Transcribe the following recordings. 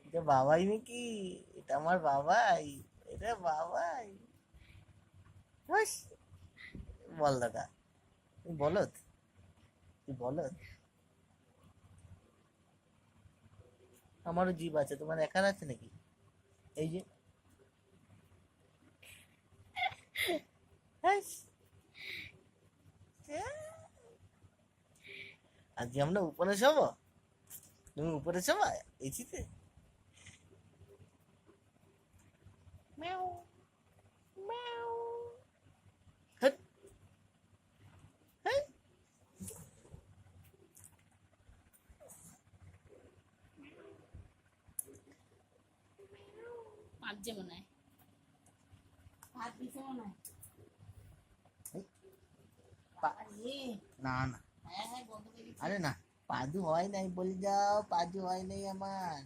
এটা বাবাই নাকি? এটা আমার বাবাই, এটা বাবাই। হাস, বল দাদা, তুই বলত, তুই বলত। আমারও জীব আছে, তোমার একার আছে নাকি? এই যে, হাস, আজকে আমরা উপরে শোব, তুমি উপরে শোবা এসিতে? ম্যাও ম্যাও। হাট, হাট। পাঁচজে মনে হয়, ভাত দিতে মনে হয়। না না, হ্যাঁ হ্যাঁ বন্ধ করে দিচ্ছি। আরে না, পাদু হয় নাই বলে যাও, পাদু হয় নাই আমার,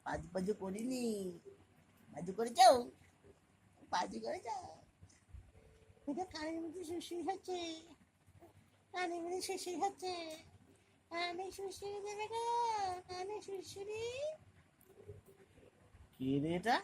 পাদু পাদু করিনি। পাদু করে যাও, পাদু করে যাও। এটা কানের মধ্যে শুশুই হচ্ছে, কানের মধ্যে শুশুই হচ্ছে, কানে শুশুরি দেবে গো, কানে শুশুরি। কে রে এটা?